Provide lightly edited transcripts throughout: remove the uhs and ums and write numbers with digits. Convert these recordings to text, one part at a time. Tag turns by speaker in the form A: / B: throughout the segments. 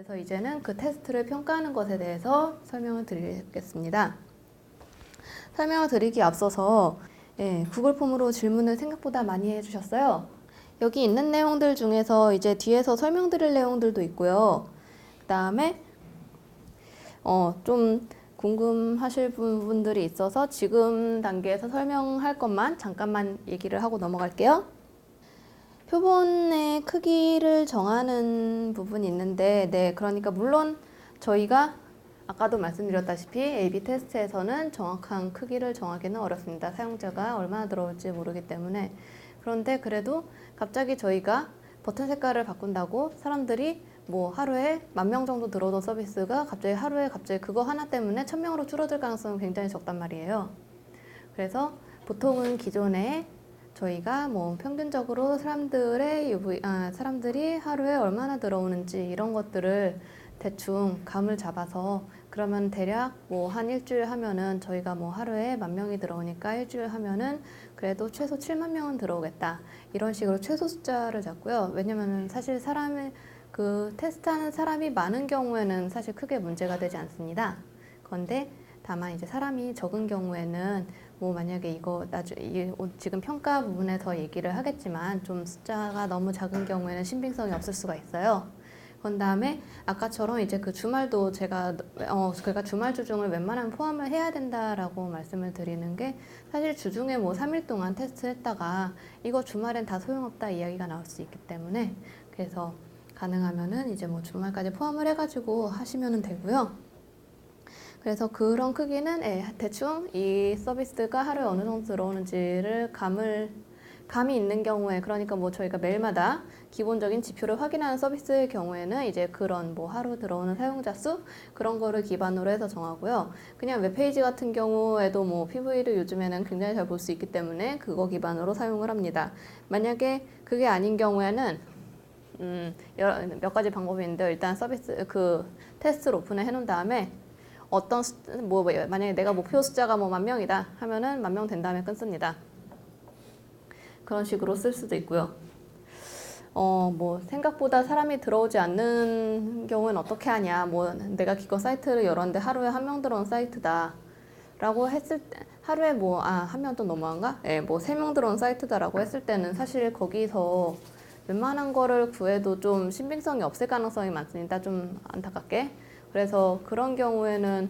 A: 그래서 이제는 그 테스트를 평가하는 것에 대해서 설명을 드리겠습니다. 설명을 드리기 앞서서 구글 폼으로 질문을 생각보다 많이 해주셨어요. 여기 있는 내용들 중에서 이제 뒤에서 설명드릴 내용들도 있고요. 그 다음에 좀 궁금하실 부분들이 있어서 지금 단계에서 설명할 것만 잠깐만 얘기를 하고 넘어갈게요. 표본의 크기를 정하는 부분이 있는데, 그러니까 물론 저희가 아까도 말씀드렸다시피 A/B 테스트에서는 정확한 크기를 정하기는 어렵습니다. 사용자가 얼마나 들어올지 모르기 때문에. 그런데 그래도 갑자기 저희가 버튼 색깔을 바꾼다고 사람들이 뭐 하루에 10,000명 정도 들어오던 서비스가 갑자기 그거 하나 때문에 1,000명으로 줄어들 가능성은 굉장히 적단 말이에요. 그래서 보통은 기존에 저희가 뭐 평균적으로 사람들이 하루에 얼마나 들어오는지 이런 것들을 대충 감을 잡아서, 그러면 대략 뭐 한 일주일 하면은 저희가 뭐 하루에 10,000명이 들어오니까 일주일 하면은 그래도 최소 70,000명은 들어오겠다. 이런 식으로 최소 숫자를 잡고요. 왜냐면은 사실 그 테스트하는 사람이 많은 경우에는 사실 크게 문제가 되지 않습니다. 그런데 다만 이제 사람이 적은 경우에는 뭐 만약에 이거 지금 평가 부분에 더 얘기를 하겠지만 좀 숫자가 너무 작은 경우에는 신빙성이 없을 수가 있어요. 그런 다음에 아까처럼 이제 그 주말도 그러니까 주말 주중을 웬만하면 포함을 해야 된다라고 말씀을 드리는 게, 사실 주중에 뭐 3일 동안 테스트했다가 이거 주말엔 다 소용없다 이야기가 나올 수 있기 때문에, 그래서 가능하면은 이제 뭐 주말까지 포함을 해가지고 하시면 되고요. 그래서 그런 크기는 대충 이 서비스가 하루에 어느 정도 들어오는지를 감이 있는 경우에, 그러니까 뭐 저희가 매일마다 기본적인 지표를 확인하는 서비스의 경우에는 이제 그런 뭐 하루 들어오는 사용자 수 그런 거를 기반으로 해서 정하고요. 그냥 웹페이지 같은 경우에도 뭐 PV를 요즘에는 굉장히 잘 볼 수 있기 때문에 그거 기반으로 사용을 합니다. 만약에 그게 아닌 경우에는 몇 가지 방법이 있는데, 일단 테스트를 오픈을 해놓은 다음에 만약에 내가 목표 숫자가 뭐 10,000명이다 하면은 10,000명 된 다음에 끊습니다. 그런 식으로 쓸 수도 있고요. 뭐 생각보다 사람이 들어오지 않는 경우는 어떻게 하냐, 뭐 내가 기껏 사이트를 열었는데 하루에 1명 들어온 사이트다 라고 했을 때, 하루에 뭐 1명 또 너무한가? 뭐 3명 들어온 사이트다 라고 했을 때는 사실 거기서 웬만한 거를 구해도 좀 신빙성이 없을 가능성이 많습니다. 좀 안타깝게. 그래서 그런 경우에는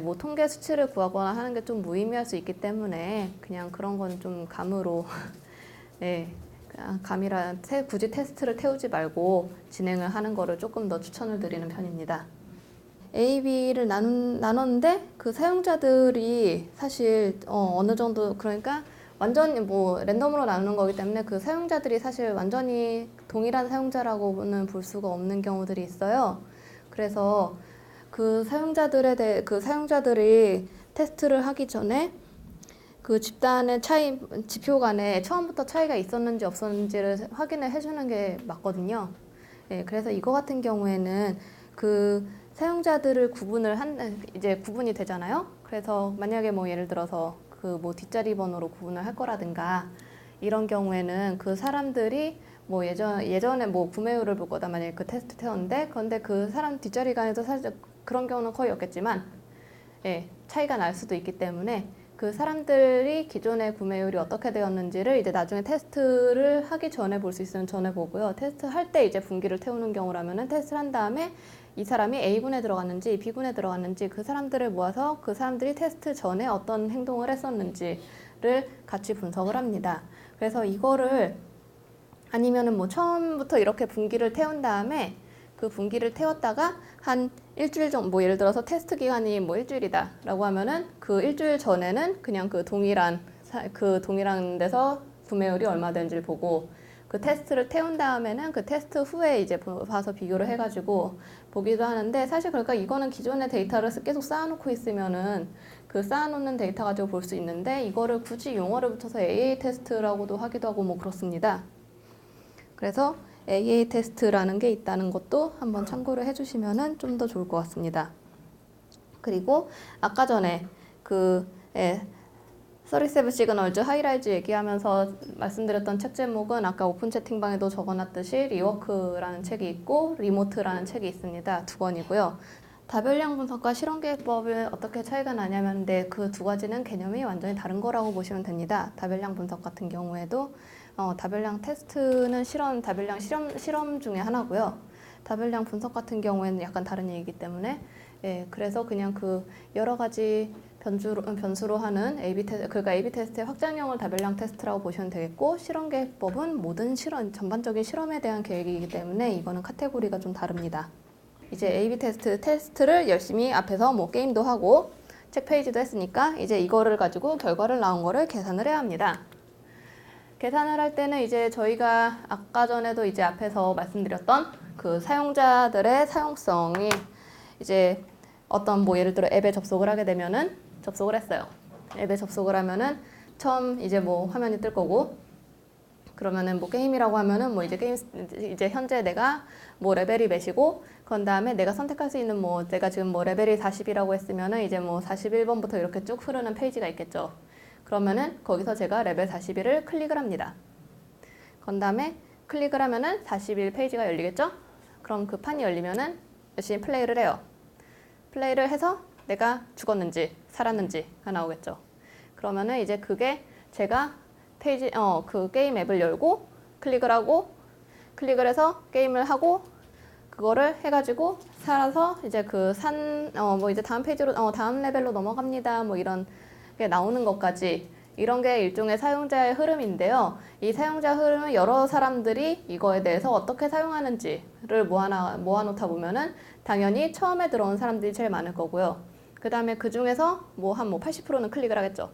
A: 뭐 통계 수치를 구하거나 하는 게 좀 무의미할 수 있기 때문에 그냥 그런 건 좀 감으로 감이라 굳이 테스트를 태우지 말고 진행을 하는 거를 조금 더 추천을 드리는 편입니다. A, B를 나눴는데 그 사용자들이 사실 어느 정도, 그러니까 완전히 뭐 랜덤으로 나누는 거기 때문에 그 사용자들이 사실 완전히 동일한 사용자라고는 볼 수가 없는 경우들이 있어요. 그래서 그 사용자들이 테스트를 하기 전에 그 집단의 지표 간에 처음부터 차이가 있었는지 없었는지를 확인을 해주는 게 맞거든요. 그래서 이거 같은 경우에는 그 사용자들을 이제 구분이 되잖아요. 그래서 만약에 뭐 예를 들어서 그 뭐 뒷자리 번호로 구분을 할 거라든가 이런 경우에는 그 사람들이 뭐 예전에 뭐 구매율을 볼 거다 만약에 그 테스트 태웠는데, 그런데 그 사람 뒷자리 간에도 사실 그런 경우는 거의 없겠지만 차이가 날 수도 있기 때문에 그 사람들이 기존의 구매율이 어떻게 되었는지를 이제 나중에 테스트를 하기 전에 볼 수 있으면 전에 보고요. 테스트 할 때 이제 분기를 태우는 경우라면은 테스트를 한 다음에 이 사람이 A군에 들어갔는지 B군에 들어갔는지 그 사람들을 모아서 그 사람들이 테스트 전에 어떤 행동을 했었는지를 같이 분석을 합니다. 그래서 이거를 아니면은 뭐 처음부터 이렇게 분기를 태운 다음에 그 분기를 태웠다가 한 일주일 정도, 뭐 예를 들어서 테스트 기간이 뭐 일주일이다 라고 하면은 그 일주일 전에는 그냥 그 동일한 데서 구매율이 얼마 되는지를 보고, 그 테스트를 태운 다음에는 그 테스트 후에 이제 봐서 비교를 해가지고 보기도 하는데, 사실 그러니까 이거는 기존의 데이터를 계속 쌓아놓고 있으면은 그 쌓아놓는 데이터 가지고 볼 수 있는데, 이거를 굳이 용어를 붙여서 AA 테스트라고도 하기도 하고 뭐 그렇습니다. 그래서 AA 테스트라는 게 있다는 것도 한번 참고를 해주시면 좀 더 좋을 것 같습니다. 그리고 아까 전에 37 시그널즈 하이라이즈 얘기하면서 말씀드렸던 책 제목은 아까 오픈 채팅방에도 적어놨듯이 리워크라는 책이 있고 리모트라는 책이 있습니다. 두 권이고요. 다별량 분석과 실험계획법은 어떻게 차이가 나냐면 근데 그 두 가지는 개념이 완전히 다른 거라고 보시면 됩니다. 다별량 분석 같은 경우에도 다별량 테스트는 다별량 실험 중에 하나고요. 다별량 분석 같은 경우에는 약간 다른 얘기이기 때문에 그래서 그냥 그 여러 가지 변수로 하는 A/B 테스트, 그러니까 A/B 테스트의 확장형을 다별량 테스트라고 보시면 되겠고 실험계획법은 모든 전반적인 실험에 대한 계획이기 때문에 이거는 카테고리가 좀 다릅니다. 이제 A/B 테스트를 열심히 앞에서 뭐 게임도 하고 책 페이지도 했으니까 이제 이거를 가지고 결과를 나온 거를 계산을 해야 합니다. 계산을 할 때는 이제 저희가 아까 전에도 이제 앞에서 말씀드렸던 그 사용자들의 사용성이 이제 어떤 뭐 예를 들어 앱에 접속을 하게 되면은 접속을 했어요. 앱에 접속을 하면은 처음 이제 뭐 화면이 뜰 거고 그러면은 뭐 게임이라고 하면은 뭐 이제 현재 내가 뭐 레벨이 몇이고 그런 다음에 내가 선택할 수 있는 뭐 내가 지금 뭐 레벨이 40이라고 했으면은 이제 뭐 41번부터 이렇게 쭉 흐르는 페이지가 있겠죠. 그러면은 거기서 제가 레벨 41을 클릭을 합니다. 그런 다음에 클릭을 하면은 41 페이지가 열리겠죠? 그럼 그 판이 열리면은 열심히 플레이를 해요. 플레이를 해서 내가 죽었는지 살았는지가 나오겠죠. 그러면은 이제 그게 제가 그 게임 앱을 열고 클릭을 해서 게임을 하고 그거를 해가지고 살아서 이제 뭐 이제 다음 페이지로 다음 레벨로 넘어갑니다. 뭐 이런 게 나오는 것까지 이런 게 일종의 사용자의 흐름인데요. 이 사용자 흐름은 여러 사람들이 이거에 대해서 어떻게 사용하는지를 모아놓다 보면은 당연히 처음에 들어온 사람들이 제일 많을 거고요. 그 다음에 그 중에서 한 80%는 클릭을 하겠죠.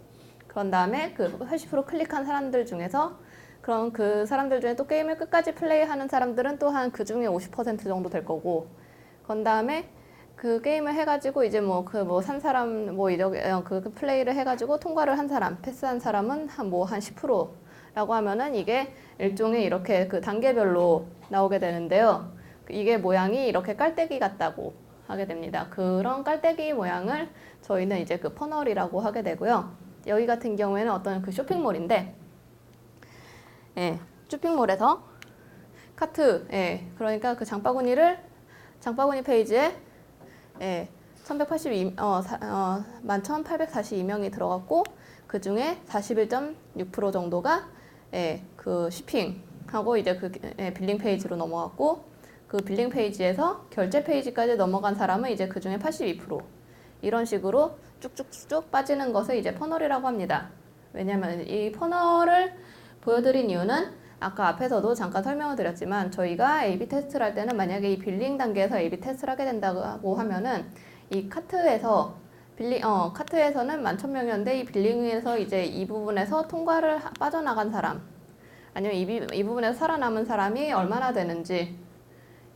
A: 그런 다음에 그 80% 클릭한 사람들 중에서 그럼 그 사람들 중에 또 게임을 끝까지 플레이하는 사람들은 또한 그 중에 50% 정도 될 거고 그런 다음에 그 게임을 해가지고 이제 산 사람 그 플레이를 해가지고 통과를 한 사람, 패스한 사람은 한 10%라고 하면은 이게 일종의 이렇게 그 단계별로 나오게 되는데요. 이게 모양이 이렇게 깔때기 같다고 하게 됩니다. 그런 깔때기 모양을 저희는 이제 그 퍼널이라고 하게 되고요. 여기 같은 경우에는 어떤 그 쇼핑몰인데, 쇼핑몰에서 카트, 그러니까 그 장바구니 페이지에 11,842명이 들어갔고 그 중에 41.6% 정도가 그 쇼핑하고 이제 그 빌링 페이지로 넘어갔고 그 빌링 페이지에서 결제 페이지까지 넘어간 사람은 이제 그 중에 82% 이런 식으로 쭉쭉쭉 빠지는 것을 이제 퍼널이라고 합니다. 왜냐하면 이 퍼널을 보여드린 이유는 아까 앞에서도 잠깐 설명을 드렸지만 저희가 A/B 테스트를 할 때는 만약에 이 빌링 단계에서 A/B 테스트를 하게 된다고 하면은 이 카트에서는 11,000명이었는데 이 빌링에서 이제 이 부분에서 통과를 빠져나간 사람 아니면 이 부분에서 살아남은 사람이 얼마나 되는지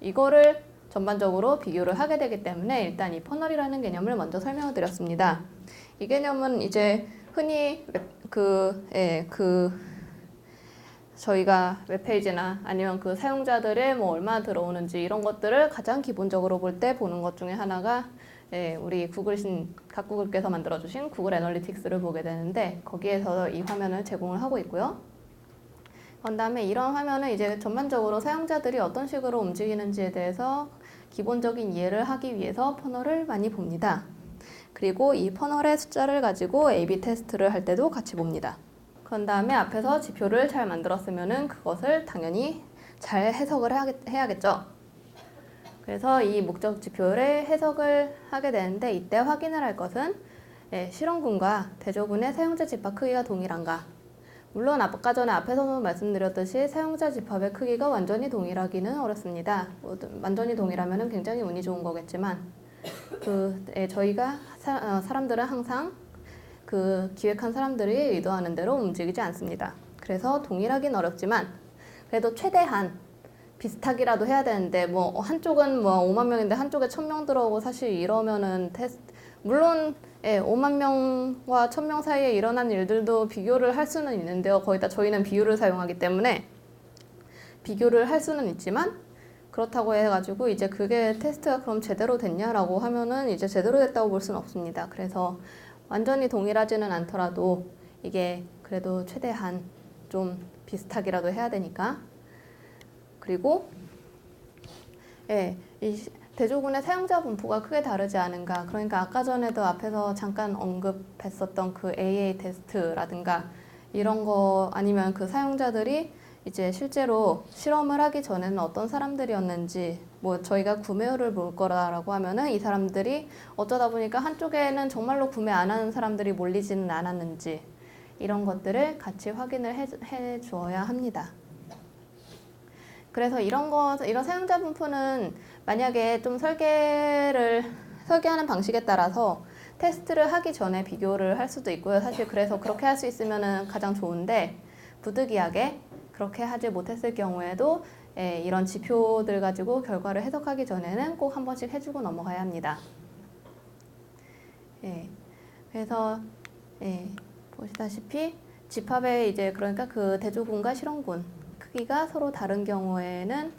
A: 이거를 전반적으로 비교를 하게 되기 때문에 일단 이 퍼널이라는 개념을 먼저 설명을 드렸습니다. 이 개념은 이제 흔히 저희가 웹페이지나 아니면 그 사용자들의 뭐 얼마나 들어오는지 이런 것들을 가장 기본적으로 볼 때 보는 것 중에 하나가 우리 각구글께서 만들어주신 구글 애널리틱스를 보게 되는데 거기에서 이 화면을 제공을 하고 있고요. 그 다음에 이런 화면은 이제 전반적으로 사용자들이 어떤 식으로 움직이는지에 대해서 기본적인 이해를 하기 위해서 퍼널을 많이 봅니다. 그리고 이 퍼널의 숫자를 가지고 A/B 테스트를 할 때도 같이 봅니다. 그 다음에 앞에서 지표를 잘 만들었으면은 그것을 당연히 잘 해석을 해야겠죠. 그래서 이 목적 지표를 해석을 하게 되는데 이때 확인을 할 것은 실험군과 대조군의 사용자 집합 크기가 동일한가. 물론 아까 전에 앞에서도 말씀드렸듯이 사용자 집합의 크기가 완전히 동일하기는 어렵습니다. 완전히 동일하면 굉장히 운이 좋은 거겠지만 저희가 사람들은 항상 그 기획한 사람들이 의도하는 대로 움직이지 않습니다. 그래서 동일하긴 어렵지만 그래도 최대한 비슷하기라도 해야 되는데 한쪽은 5만 명인데 한쪽에 1,000명 들어오고 사실 이러면은 물론 5만 명과 1,000명 사이에 일어난 일들도 비교를 할 수는 있는데요. 거의 다 저희는 비율을 사용하기 때문에 비교를 할 수는 있지만 그렇다고 해가지고 이제 그게 테스트가 그럼 제대로 됐냐라고 하면은 이제 제대로 됐다고 볼 수는 없습니다. 그래서 완전히 동일하지는 않더라도 이게 그래도 최대한 좀 비슷하기라도 해야 되니까. 그리고 이 대조군의 사용자 분포가 크게 다르지 않은가. 그러니까 아까 전에도 앞에서 잠깐 언급했었던 그 AA 테스트라든가 이런 거, 아니면 그 사용자들이 이제 실제로 실험을 하기 전에는 어떤 사람들이었는지, 뭐 저희가 구매율을 볼 거라고 하면은 이 사람들이 어쩌다 보니까 한쪽에는 정말로 구매 안 하는 사람들이 몰리지는 않았는지, 이런 것들을 같이 확인을 해 주어야 합니다. 그래서 이런 사용자 분포는 만약에 좀 설계하는 방식에 따라서 테스트를 하기 전에 비교를 할 수도 있고요. 사실 그래서 그렇게 할 수 있으면 가장 좋은데, 부득이하게 그렇게 하지 못했을 경우에도 이런 지표들 가지고 결과를 해석하기 전에는 꼭 한 번씩 해주고 넘어가야 합니다. 그래서 보시다시피 집합의 이제 그러니까 그 대조군과 실험군 크기가 서로 다른 경우에는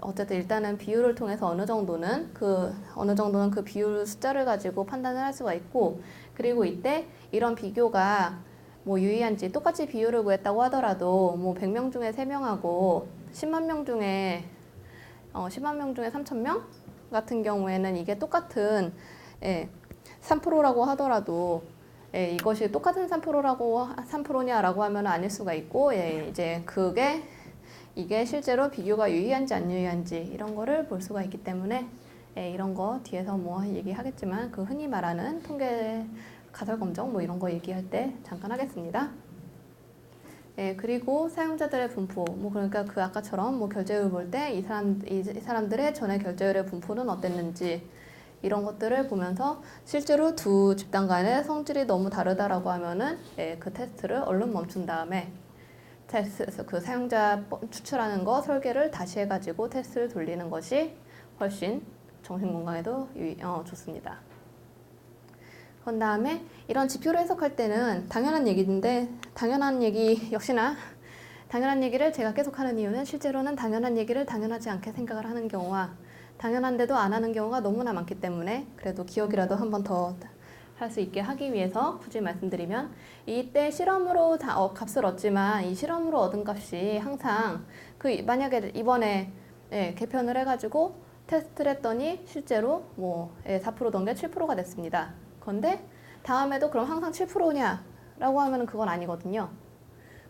A: 어쨌든 일단은 비율을 통해서 어느 정도는 그 비율 숫자를 가지고 판단을 할 수가 있고, 그리고 이때 이런 비교가 뭐 유의한지, 똑같이 비율을 구했다고 하더라도 뭐 100명 중에 3명하고 10만 명 중에 3,000명 같은 경우에는 이게 똑같은 3%라고 하더라도 이것이 똑같은 3%냐라고 하면 아닐 수가 있고, 이제 이게 실제로 비교가 유의한지 안 유의한지 이런 거를 볼 수가 있기 때문에 이런 거 뒤에서 뭐 얘기하겠지만 그 흔히 말하는 통계 가설 검정 뭐 이런 거 얘기할 때 잠깐 하겠습니다. 그리고 사용자들의 분포, 뭐 그러니까 그 아까처럼 뭐 결제율 볼 때 이 사람들의 전액 결제율의 분포는 어땠는지, 이런 것들을 보면서 실제로 두 집단 간의 성질이 너무 다르다라고 하면은 그 테스트를 얼른 멈춘 다음에 그 사용자 추출하는 거 설계를 다시 해가지고 테스트를 돌리는 것이 훨씬 정신건강에도 좋습니다. 그런 다음에 이런 지표를 해석할 때는 당연한 얘기인데, 역시나 당연한 얘기를 제가 계속 하는 이유는 실제로는 당연한 얘기를 당연하지 않게 생각을 하는 경우와 당연한데도 안 하는 경우가 너무나 많기 때문에, 그래도 기억이라도 한 번 더 할 수 있게 하기 위해서 굳이 말씀드리면, 이때 실험으로 값을 얻지만 이 실험으로 얻은 값이 항상 만약에 이번에 개편을 해가지고 테스트를 했더니 실제로 뭐 4%던 게 7%가 됐습니다. 그런데 다음에도 그럼 항상 7%냐라고 하면은 그건 아니거든요.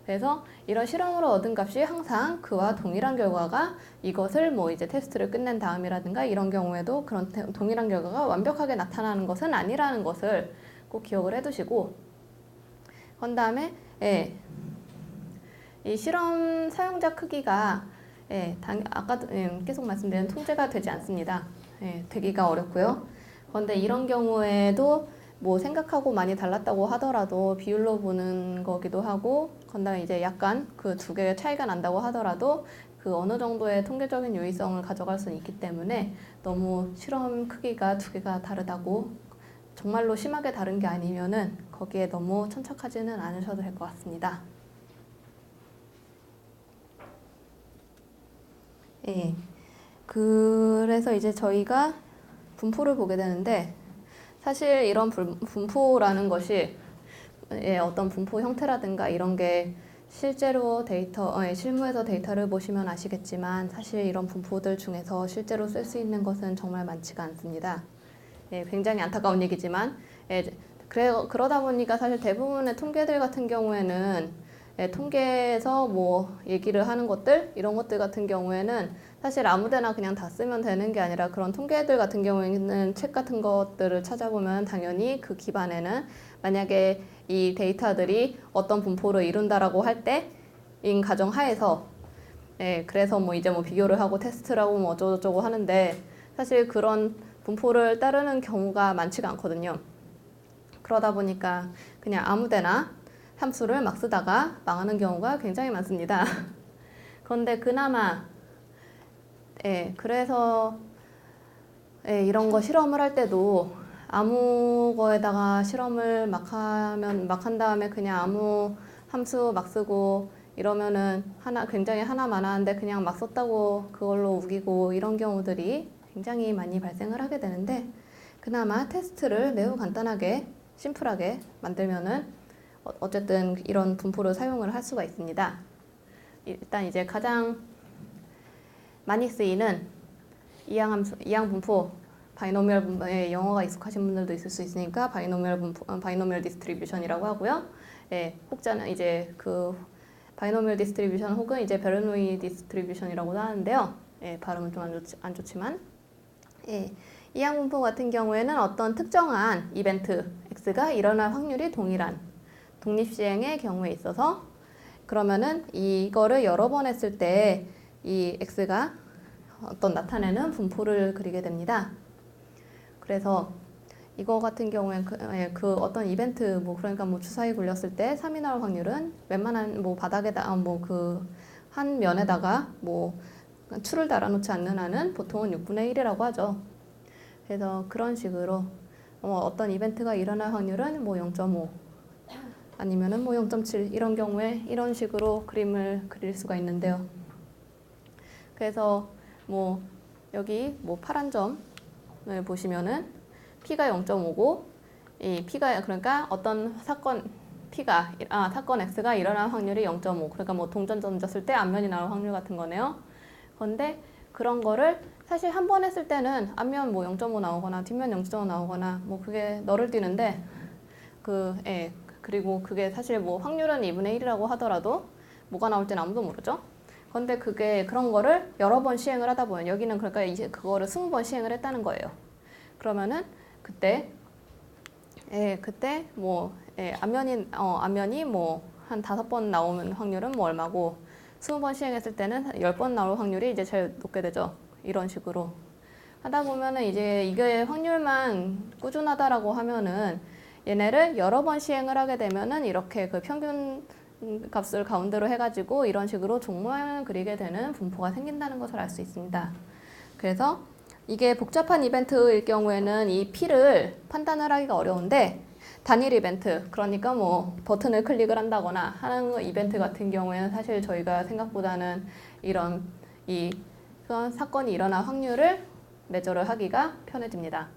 A: 그래서 이런 실험으로 얻은 값이 항상 그와 동일한 결과가, 이것을 뭐 이제 테스트를 끝낸 다음이라든가 이런 경우에도 그런 동일한 결과가 완벽하게 나타나는 것은 아니라는 것을 꼭 기억을 해두시고, 그런 다음에 이 실험 사용자 크기가 아까도 계속 말씀드린 통제가 되지 않습니다. 되기가 어렵고요. 그런데 이런 경우에도 뭐 생각하고 많이 달랐다고 하더라도 비율로 보는 거기도 하고, 그다음에 이제 약간 그 두 개의 차이가 난다고 하더라도 그 어느 정도의 통계적인 유의성을 가져갈 수는 있기 때문에, 너무 실험 크기가 두 개가 다르다고 정말로 심하게 다른 게 아니면은 거기에 너무 천착하지는 않으셔도 될 것 같습니다. 그래서 이제 저희가 분포를 보게 되는데, 사실 이런 분포라는 것이 어떤 분포 형태라든가 이런 게 실제로 실무에서 데이터를 보시면 아시겠지만, 사실 이런 분포들 중에서 실제로 쓸 수 있는 것은 정말 많지가 않습니다. 굉장히 안타까운 얘기지만, 그러다 보니까 사실 대부분의 통계들 같은 경우에는 통계에서 뭐 얘기를 하는 것들, 이런 것들 같은 경우에는 사실 아무데나 그냥 다 쓰면 되는 게 아니라, 그런 통계들 같은 경우에는 책 같은 것들을 찾아보면 당연히 그 기반에는 만약에 이 데이터들이 어떤 분포를 이룬다라고 할 때인 가정 하에서 그래서 뭐 이제 뭐 비교를 하고 테스트를 하고 뭐 어쩌고저쩌고 하는데, 사실 그런 분포를 따르는 경우가 많지가 않거든요. 그러다 보니까 그냥 아무데나 함수를 막 쓰다가 망하는 경우가 굉장히 많습니다. 그런데 그나마 그래서 이런 거 실험을 할 때도 아무 거에다가 실험을 막 한 다음에 그냥 아무 함수 막 쓰고 이러면은 굉장히 하나만 하는데 그냥 막 썼다고 그걸로 우기고, 이런 경우들이 굉장히 많이 발생을 하게 되는데, 그나마 테스트를 매우 간단하게 심플하게 만들면은 어쨌든 이런 분포를 사용을 할 수가 있습니다. 일단 이제 가장 많이 쓰이는 이항 분포, 바이노미얼 분포에 영어가 익숙하신 분들도 있을 수 있으니까 바이노미얼 분포, 바이노미얼 디스트리뷰션이라고 하고요. 예, 혹자는 이제 그 바이노미얼 디스트리뷰션 혹은 이제 베르노이 디스트리뷰션이라고도 하는데요. 예, 발음은 좀 안 좋지만, 예, 이항 분포 같은 경우에는 어떤 특정한 이벤트 X가 일어날 확률이 동일한 독립시행의 경우에 있어서, 그러면은 이거를 여러 번 했을 때 이 X가 어떤 나타내는 분포를 그리게 됩니다. 그래서 이거 같은 경우에 그 어떤 이벤트 뭐 그러니까 뭐 주사위 굴렸을 때 3이 나올 확률은 웬만한 뭐 바닥에다 뭐 그 한 면에다가 뭐 추를 달아놓지 않는 한은 보통은 6분의 1이라고 하죠. 그래서 그런 식으로 어떤 이벤트가 일어날 확률은 뭐 0.5 아니면은 뭐 0.7 이런 경우에 이런 식으로 그림을 그릴 수가 있는데요. 그래서 뭐 여기 뭐 파란 점을 보시면은 P가 0.5고 이 P가 그러니까 어떤 사건 사건 X가 일어날 확률이 0.5 그러니까 뭐 동전 던졌을 때 앞면이 나올 확률 같은 거네요. 그런데 그런 거를 사실 한 번 했을 때는 앞면 뭐 0.5 나오거나 뒷면 0.5 나오거나 뭐 그게 너를 뛰는데 그리고 그게 사실 뭐 확률은 2분의 1이라고 하더라도 뭐가 나올지는 아무도 모르죠. 근데 그게 그런 거를 여러 번 시행을 하다 보면 여기는 그러니까 이제 그거를 20번 시행을 했다는 거예요. 그러면은 그때 뭐 앞면이 뭐 한 5번 나오면 확률은 뭐 얼마고 20번 시행했을 때는 10번 나올 확률이 이제 제일 높게 되죠. 이런 식으로 하다 보면은 이제 이게 확률만 꾸준하다라고 하면은 얘네를 여러 번 시행을 하게 되면은 이렇게 그 평균 값을 가운데로 해가지고 이런 식으로 종모양을 그리게 되는 분포가 생긴다는 것을 알 수 있습니다. 그래서 이게 복잡한 이벤트일 경우에는 이 P를 판단을 하기가 어려운데 단일 이벤트, 그러니까 뭐 버튼을 클릭을 한다거나 하는 이벤트 같은 경우에는 사실 저희가 생각보다는 이런 사건이 일어날 확률을 매저를 하기가 편해집니다.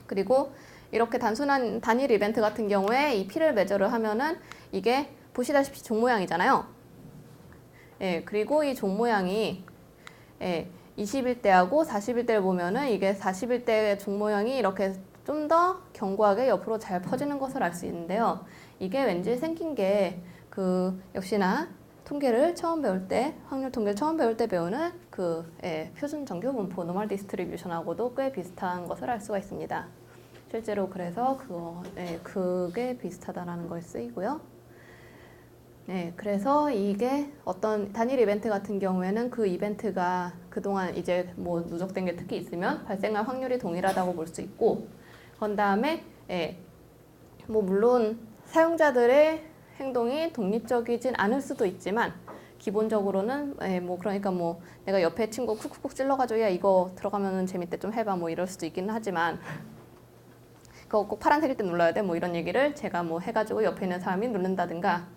A: 그리고 이렇게 단순한 단일 이벤트 같은 경우에 이 P를 매저를 하면은 이게 보시다시피 종 모양이잖아요. 그리고 이 종 모양이 21대하고 41대를 보면은 이게 41대 종 모양이 이렇게 좀 더 견고하게 옆으로 잘 퍼지는 것을 알 수 있는데요. 이게 왠지 생긴 게 역시나 통계를 처음 배울 때, 확률 통계를 처음 배울 때 배우는 표준 정규 분포 노멀 디스트리뷰션하고도 꽤 비슷한 것을 알 수가 있습니다. 실제로 그래서 그게 비슷하다라는 걸 쓰이고요. 그래서 이게 어떤 단일 이벤트 같은 경우에는 그 이벤트가 그동안 이제 뭐 누적된 게 특히 있으면 발생할 확률이 동일하다고 볼 수 있고, 그 다음에 뭐 물론 사용자들의 행동이 독립적이진 않을 수도 있지만 기본적으로는 뭐 그러니까 뭐 내가 옆에 친구 쿡쿡쿡 찔러가지고 야 이거 들어가면은 재밌대 좀 해봐 뭐 이럴 수도 있기는 하지만 그거 꼭 파란색일 때 눌러야 돼 뭐 이런 얘기를 제가 뭐 해가지고 옆에 있는 사람이 누른다든가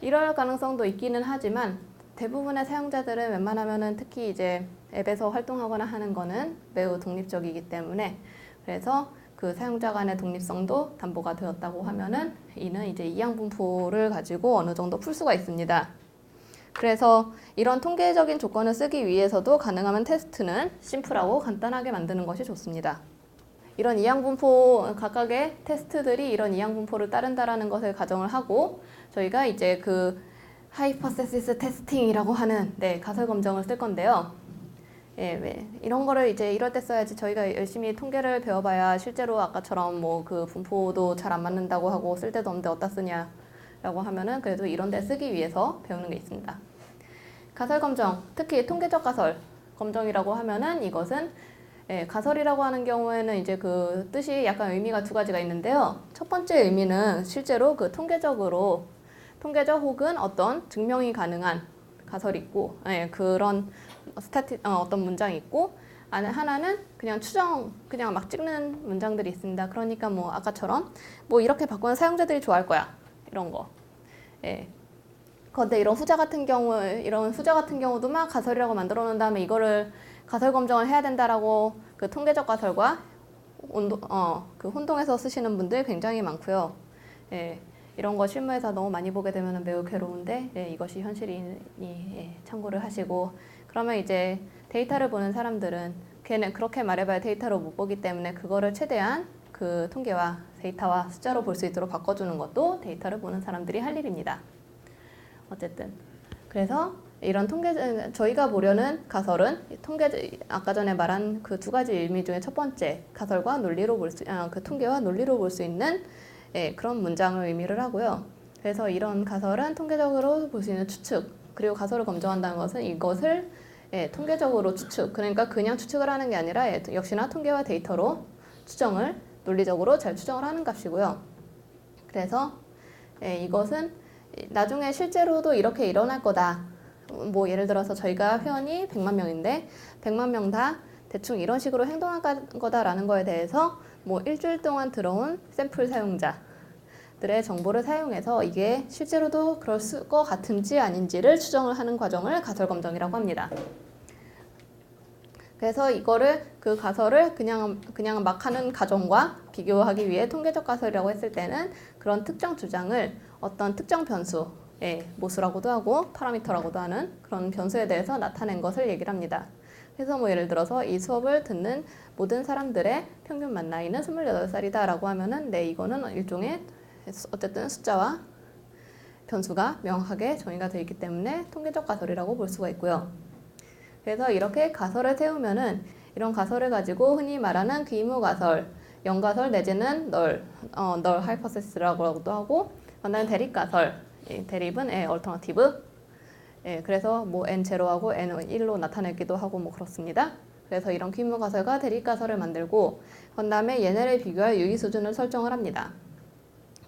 A: 이럴 가능성도 있기는 하지만 대부분의 사용자들은 웬만하면은 특히 이제 앱에서 활동하거나 하는 거는 매우 독립적이기 때문에 그래서 그 사용자 간의 독립성도 담보가 되었다고 하면은 이는 이제 이항 분포를 가지고 어느 정도 풀 수가 있습니다. 그래서 이런 통계적인 조건을 쓰기 위해서도 가능하면 테스트는 심플하고 간단하게 만드는 것이 좋습니다. 이런 이항 분포 각각의 테스트들이 이런 이항 분포를 따른다라는 것을 가정을 하고 저희가 이제 그 하이퍼세시스 테스팅이라고 하는 가설 검정을 쓸 건데요. 이런 거를 이제 이럴 때 써야지 저희가 열심히 통계를 배워봐야 실제로 아까처럼 뭐 그 분포도 잘 안 맞는다고 하고 쓸 데도 없는데 어디다 쓰냐라고 하면은 그래도 이런 데 쓰기 위해서 배우는 게 있습니다. 가설 검정, 특히 통계적 가설 검정이라고 하면은 이것은 가설이라고 하는 경우에는 이제 그 뜻이 약간 의미가 두 가지가 있는데요. 첫 번째 의미는 실제로 그 통계적 혹은 어떤 증명이 가능한 가설이 있고, 그런 어떤 문장이 있고, 하나는 그냥 그냥 막 찍는 문장들이 있습니다. 그러니까 뭐 아까처럼 뭐 이렇게 바꾸면 사용자들이 좋아할 거야. 이런 거. 그런데 이런 후자 같은 경우도 막 가설이라고 만들어 놓은 다음에 이거를 가설 검정을 해야 된다라고 그 통계적 가설과 그 혼동해서 쓰시는 분들 굉장히 많고요. 이런 거 실무에서 너무 많이 보게 되면 매우 괴로운데 이것이 현실이니 참고를 하시고 그러면 이제 데이터를 보는 사람들은 걔는 그렇게 말해봐야 데이터로 못 보기 때문에 그거를 최대한 그 통계와 데이터와 숫자로 볼 수 있도록 바꿔주는 것도 데이터를 보는 사람들이 할 일입니다. 어쨌든 그래서 이런 통계 저희가 보려는 가설은 아까 전에 말한 그 두 가지 의미 중에 첫 번째 가설과 논리로 그 통계와 논리로 볼 수 있는 그런 문장을 의미를 하고요. 그래서 이런 가설은 통계적으로 볼 수 있는 추측 그리고 가설을 검증한다는 것은 이것을 통계적으로 추측 그러니까 그냥 추측을 하는 게 아니라 역시나 통계와 데이터로 추정을 논리적으로 잘 추정을 하는 값이고요. 그래서 이것은 나중에 실제로도 이렇게 일어날 거다. 뭐 예를 들어서 저희가 회원이 100만 명인데 100만 명 다 대충 이런 식으로 행동할 거다라는 거에 대해서 뭐 일주일 동안 들어온 샘플 사용자들의 정보를 사용해서 이게 실제로도 그럴 것 같은지 아닌지를 추정을 하는 과정을 가설 검증이라고 합니다. 그래서 그 가설을 그냥 막 하는 가정과 비교하기 위해 통계적 가설이라고 했을 때는 그런 특정 주장을 어떤 특정 변수, 모수라고도 하고 파라미터라고도 하는 그런 변수에 대해서 나타낸 것을 얘기를 합니다. 그래서 뭐 예를 들어서 이 수업을 듣는 모든 사람들의 평균 만 나이는 28살이다 라고 하면은 이거는 일종의 어쨌든 숫자와 변수가 명확하게 정의가 되어 있기 때문에 통계적 가설이라고 볼 수가 있고요. 그래서 이렇게 가설을 세우면은 이런 가설을 가지고 흔히 말하는 귀무 가설, 영가설 내지는 널 하이퍼세스라고도 하고 그다음에 대립 가설, 대립은 얼터너티브. 그래서 뭐 n0하고 n1로 나타내기도 하고 뭐 그렇습니다. 그래서 이런 귀무 가설과 대립 가설을 만들고 그다음에 얘네를 비교할 유의 수준을 설정을 합니다.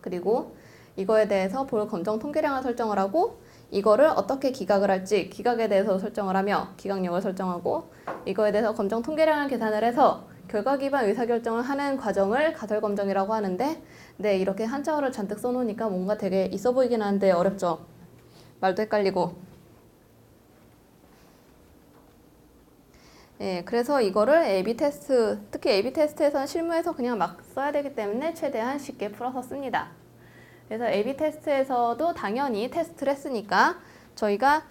A: 그리고 이거에 대해서 볼 검정 통계량을 설정을 하고 이거를 어떻게 기각을 할지 기각에 대해서 설정을 하며 기각력을 설정하고 이거에 대해서 검정 통계량을 계산을 해서 결과 기반 의사결정을 하는 과정을 가설 검정이라고 하는데 이렇게 한자어를 잔뜩 써놓으니까 뭔가 되게 있어 보이긴 하는데 어렵죠. 말도 헷갈리고. 그래서 이거를 A/B 테스트, 특히 A/B 테스트에서는 실무에서 그냥 막 써야 되기 때문에 최대한 쉽게 풀어서 씁니다. 그래서 A/B 테스트에서도 당연히 테스트를 했으니까 저희가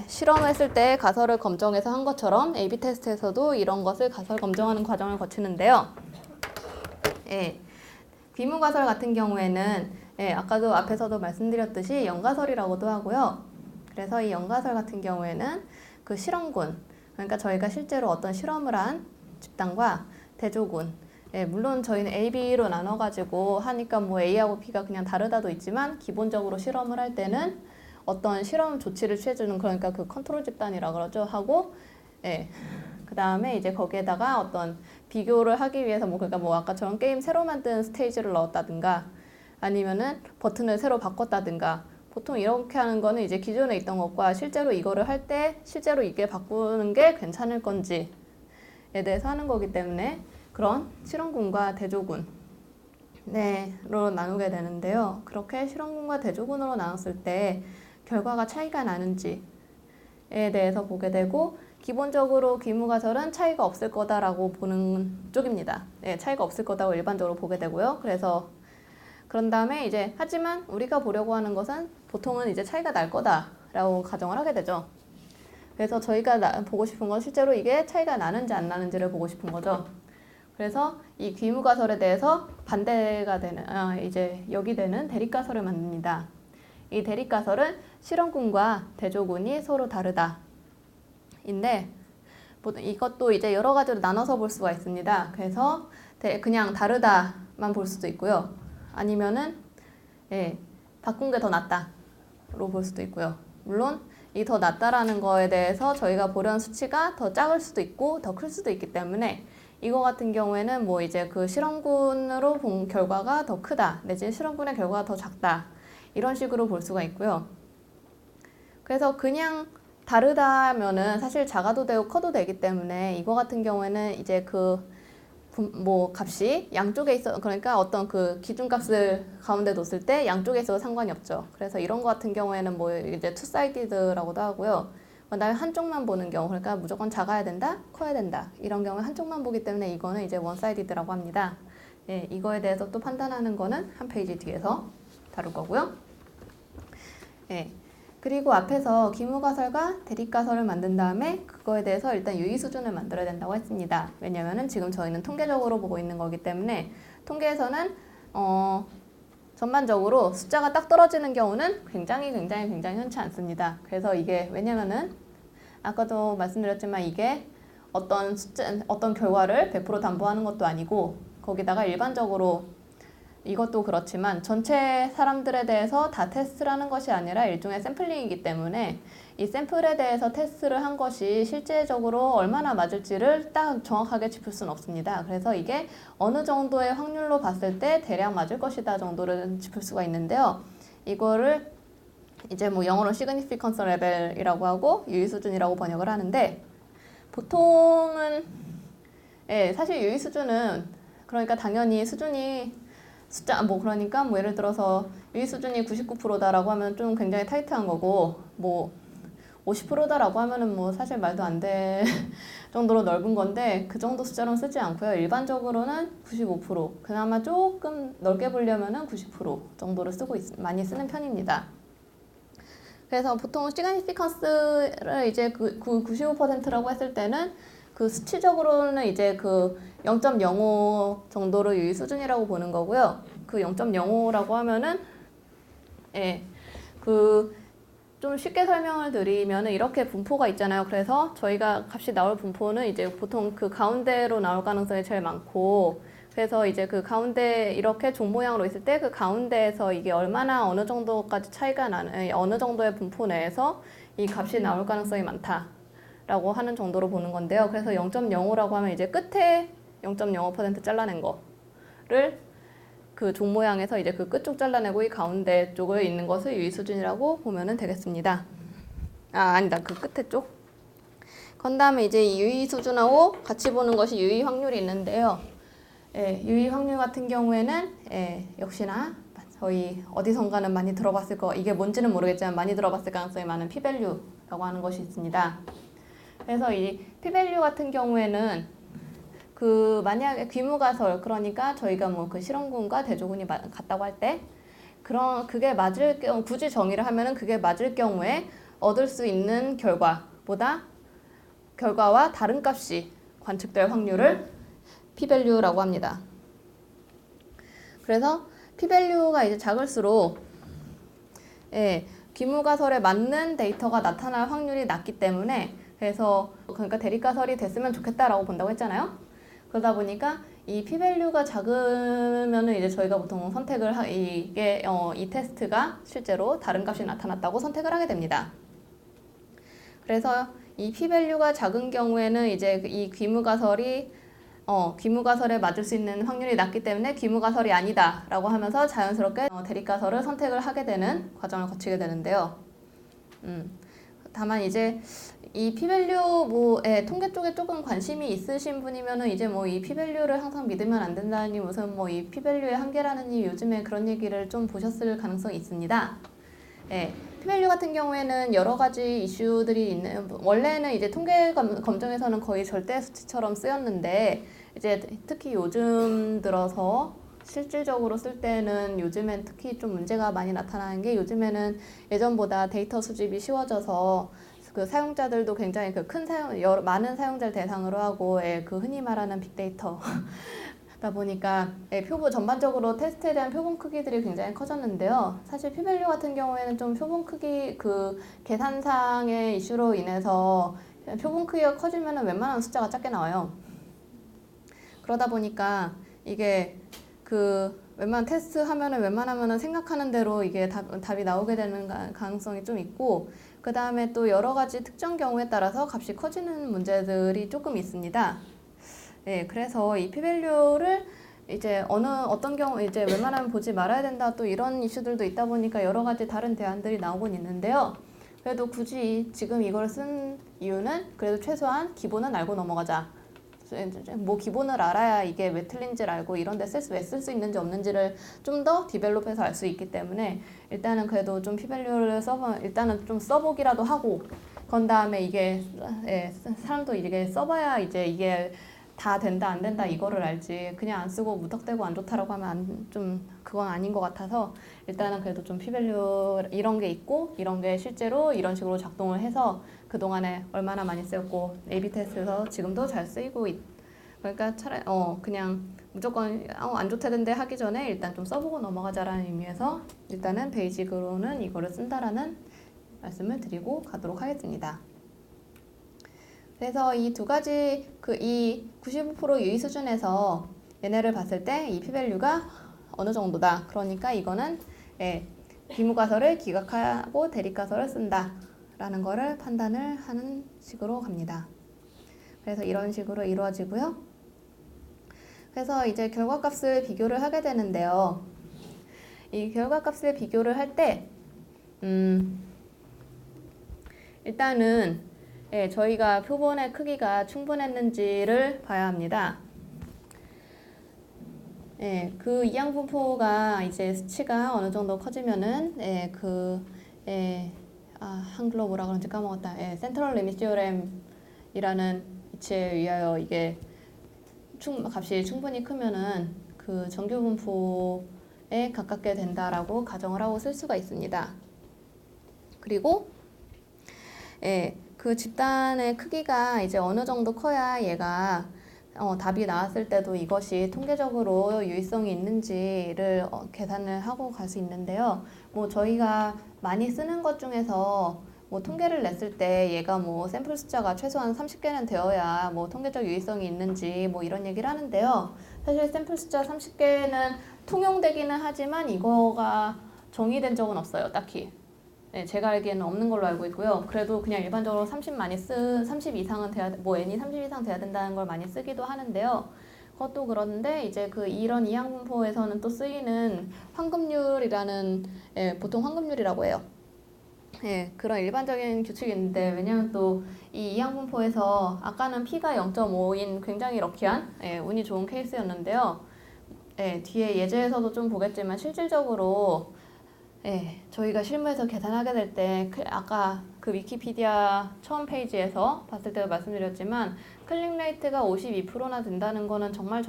A: 실험을 했을 때 가설을 검정해서 한 것처럼 A/B 테스트에서도 이런 것을 가설 검정하는 과정을 거치는데요. 귀무 가설 같은 경우에는 아까도 앞에서도 말씀드렸듯이 연가설이라고도 하고요. 그래서 이 연가설 같은 경우에는 그 실험군, 그러니까 저희가 실제로 어떤 실험을 한 집단과 대조군, 물론 저희는 A, B로 나눠가지고 하니까 뭐 A하고 B가 그냥 다르다도 있지만 기본적으로 실험을 할 때는 어떤 실험 조치를 취해주는 그러니까 그 컨트롤 집단이라 그러죠. 하고 그 다음에 이제 거기에다가 어떤 비교를 하기 위해서 그러니까 뭐 아까처럼 게임 새로 만든 스테이지를 넣었다든가 아니면은 버튼을 새로 바꿨다든가 보통 이렇게 하는 거는 이제 기존에 있던 것과 실제로 이거를 할 때 실제로 이게 바꾸는 게 괜찮을 건지에 대해서 하는 거기 때문에 그런 실험군과 대조군 로 나누게 되는데요. 그렇게 실험군과 대조군으로 나눴을 때 결과가 차이가 나는지에 대해서 보게 되고 기본적으로 귀무가설은 차이가 없을 거다라고 보는 쪽입니다. 차이가 없을 거다고 일반적으로 보게 되고요. 그래서 그런 다음에 이제 하지만 우리가 보려고 하는 것은 보통은 이제 차이가 날 거다라고 가정을 하게 되죠. 그래서 저희가 보고 싶은 건 실제로 이게 차이가 나는지 안 나는지를 보고 싶은 거죠. 그래서 이 귀무가설에 대해서 반대가 되는 이제 역이되는 대립가설을 만듭니다. 이 대립가설은 실험군과 대조군이 서로 다르다. 인데 이것도 이제 여러 가지로 나눠서 볼 수가 있습니다. 그래서 그냥 다르다만 볼 수도 있고요. 아니면은 바꾼 게 더 낫다로 볼 수도 있고요. 물론 이 더 낫다라는 거에 대해서 저희가 보려는 수치가 더 작을 수도 있고 더 클 수도 있기 때문에 이거 같은 경우에는 뭐 이제 그 실험군으로 본 결과가 더 크다 내지는 실험군의 결과가 더 작다 이런 식으로 볼 수가 있고요. 그래서 그냥 다르다면은 사실 작아도 되고 커도 되기 때문에 이거 같은 경우에는 이제 뭐 값이 양쪽에 있어 그러니까 어떤 그 기준값을 가운데 뒀을 때 양쪽에 있어도 상관이 없죠. 그래서 이런 거 같은 경우에는 뭐 이제 투사이디드라고도 하고요. 그다음에 한쪽만 보는 경우 그러니까 무조건 작아야 된다, 커야 된다 이런 경우에 한쪽만 보기 때문에 이거는 이제 원사이디드라고 합니다. 이거에 대해서 또 판단하는 거는 한 페이지 뒤에서 다룰 거고요. 예. 그리고 앞에서 기무가설과 대립가설을 만든 다음에 그거에 대해서 일단 유의 수준을 만들어야 된다고 했습니다. 왜냐면은 지금 저희는 통계적으로 보고 있는 거기 때문에 통계에서는 전반적으로 숫자가 딱 떨어지는 경우는 굉장히 흔치 않습니다. 그래서 이게 왜냐면은 아까도 말씀드렸지만 이게 어떤 결과를 100% 담보하는 것도 아니고 거기다가 일반적으로 이것도 그렇지만 전체 사람들에 대해서 다 테스트를 하는 것이 아니라 일종의 샘플링이기 때문에 이 샘플에 대해서 테스트를 한 것이 실제적으로 얼마나 맞을지를 딱 정확하게 짚을 수는 없습니다. 그래서 이게 어느 정도의 확률로 봤을 때 대략 맞을 것이다 정도를 짚을 수가 있는데요. 이거를 이제 뭐 영어로 significance level이라고 하고 유의 수준이라고 번역을 하는데 보통은 사실 유의 수준은 그러니까 당연히 수준이 숫자 뭐 그러니까 뭐 예를 들어서 유의 수준이 99%다라고 하면 좀 굉장히 타이트한 거고 뭐 50%다라고 하면은 뭐 사실 말도 안 될 정도로 넓은 건데 그 정도 숫자로는 쓰지 않고요. 일반적으로는 95%, 그나마 조금 넓게 보려면은 90% 정도를 많이 쓰는 편입니다. 그래서 보통 시그니피컨스를 이제 그 95%라고 했을 때는 그 수치적으로는 이제 그 0.05 정도로 유의 수준이라고 보는 거고요. 그 0.05라고 하면은 그 좀 쉽게 설명을 드리면은 이렇게 분포가 있잖아요. 그래서 저희가 값이 나올 분포는 이제 보통 그 가운데로 나올 가능성이 제일 많고 그래서 이제 그 가운데 이렇게 종 모양으로 있을 때 그 가운데에서 이게 얼마나 어느 정도까지 차이가 나는 어느 정도의 분포 내에서 이 값이 나올 가능성이 많다라고 하는 정도로 보는 건데요. 그래서 0.05라고 하면 이제 끝에 0.05% 잘라낸 거를 그 종 모양에서 이제 그 끝쪽 잘라내고 이 가운데 쪽에 있는 것을 유의 수준이라고 보면은 되겠습니다. 아니다. 그 끝에 쪽. 그 다음에 이제 이 유의 수준하고 같이 보는 것이 유의 확률이 있는데요. 유의 확률 같은 경우에는 역시나 저희 어디선가는 많이 들어봤을 거 이게 뭔지는 모르겠지만 많이 들어봤을 가능성이 많은 p-value라고 하는 것이 있습니다. 그래서 이 p-value 같은 경우에는 그 만약에 귀무가설 그러니까 저희가 뭐 그 실험군과 대조군이 같다고 할 때 그게 맞을 경우 굳이 정의를 하면은 그게 맞을 경우에 얻을 수 있는 결과와 다른 값이 관측될 확률을 p-value라고 합니다. 그래서 p-value가 이제 작을수록 귀무가설에 맞는 데이터가 나타날 확률이 낮기 때문에 그래서 그러니까 대립가설이 됐으면 좋겠다라고 본다고 했잖아요. 그러다 보니까 이 p-value가 작으면은 이제 저희가 보통 이 테스트가 실제로 다른 값이 나타났다고 선택을 하게 됩니다. 그래서 이 p-value가 작은 경우에는 이제 이 귀무가설에 맞을 수 있는 확률이 낮기 때문에 귀무가설이 아니다라고 하면서 자연스럽게 대립가설을 선택을 하게 되는 과정을 거치게 되는데요. 다만 이제 이 p-value 통계 쪽에 조금 관심이 있으신 분이면은 이제 뭐 이 p-value를 항상 믿으면 안 된다니 무슨 뭐 이 p-value의 한계라느니 요즘에 그런 얘기를 좀 보셨을 가능성이 있습니다. p-value 같은 경우에는 여러 가지 이슈들이 있는 원래는 이제 통계 검정에서는 거의 절대 수치처럼 쓰였는데 이제 특히 요즘 들어서 실질적으로 쓸 때는 요즘엔 특히 좀 문제가 많이 나타나는 게 요즘에는 예전보다 데이터 수집이 쉬워져서 그 사용자들도 굉장히 많은 사용자를 대상으로 하고 그 흔히 말하는 빅데이터다 보니까 전반적으로 테스트에 대한 표본 크기들이 굉장히 커졌는데요. 사실 p-value 같은 경우에는 좀 표본 크기 그 계산상의 이슈로 인해서 표본 크기가 커지면 웬만한 숫자가 작게 나와요. 그러다 보니까 이게 웬만하면은 생각하는 대로 이게 답이 나오게 되는 가능성이 좀 있고, 그 다음에 또 여러 가지 특정 경우에 따라서 값이 커지는 문제들이 조금 있습니다. 그래서 이 p-value를 이제 어떤 경우 이제 웬만하면 보지 말아야 된다 또 이런 이슈들도 있다 보니까 여러 가지 다른 대안들이 나오곤 있는데요. 그래도 굳이 지금 이걸 쓴 이유는 그래도 최소한 기본은 알고 넘어가자. 뭐 기본을 알아야 이게 왜 틀린지를 알고 이런 데 왜 쓸 수 있는지 없는지를 좀 더 디벨롭해서 알 수 있기 때문에 일단은 그래도 좀 p-value를 일단은 좀 써보기라도 하고, 그런 다음에 이게 사람도 이게 써봐야 이제 이게 다 된다 안 된다 이거를 알지 그냥 안 쓰고 무턱대고 안 좋다라고 하면 좀 그건 아닌 것 같아서 일단은 그래도 좀 P밸류 이런 게 있고 이런 게 실제로 이런 식으로 작동을 해서 그동안에 얼마나 많이 쓰였고 A/B 테스트에서 지금도 잘 쓰이고 그러니까 차라리 그냥 무조건 안 좋다던데 하기 전에 일단 좀 써보고 넘어가자라는 의미에서 일단은 베이직으로는 이거를 쓴다라는 말씀을 드리고 가도록 하겠습니다. 그래서 이 두 가지 이 95% 유의 수준에서 얘네를 봤을 때 이 P밸류가 어느 정도다. 그러니까 이거는 비무가설을 기각하고 대립가설을 쓴다 라는 거를 판단을 하는 식으로 갑니다. 그래서 이런 식으로 이루어지고요. 그래서 이제 결과값을 비교를 하게 되는데요. 이 결과값을 비교를 할 때 일단은 저희가 표본의 크기가 충분했는지를 봐야 합니다. 그 이항분포가 이제 수치가 어느 정도 커지면은 한글로 뭐라 그런지 까먹었다. 센트럴 리밋 시오렘이라는 이치에 의하여 이게 값이 충분히 크면은 그 정규 분포에 가깝게 된다라고 가정을 하고 쓸 수가 있습니다. 그리고 그 집단의 크기가 이제 어느 정도 커야 얘가 답이 나왔을 때도 이것이 통계적으로 유의성이 있는지를 계산을 하고 갈 수 있는데요. 뭐 저희가 많이 쓰는 것 중에서 뭐 통계를 냈을 때 얘가 뭐 샘플 숫자가 최소한 30개는 되어야 뭐 통계적 유의성이 있는지 뭐 이런 얘기를 하는데요. 사실 샘플 숫자 30개는 통용되기는 하지만 이거가 정의된 적은 없어요, 딱히. 제가 알기에는 없는 걸로 알고 있고요. 그래도 그냥 일반적으로 30 이상은 돼야, 뭐 n이 30 이상 돼야 된다는 걸 많이 쓰기도 하는데요. 그것도 그런데 이제 이런 이항분포에서는 또 쓰이는 황금률이라는 보통 황금률이라고 해요. 그런 일반적인 규칙이 있는데 왜냐하면 또 이 이항분포에서 아까는 P가 0.5인 굉장히 럭키한 운이 좋은 케이스였는데요. 뒤에 예제에서도 좀 보겠지만 실질적으로 저희가 실무에서 계산하게 될 때 아까 그 위키피디아 처음 페이지에서 봤을 때도 말씀드렸지만 클릭 레이트가 52%나 된다는 거는 정말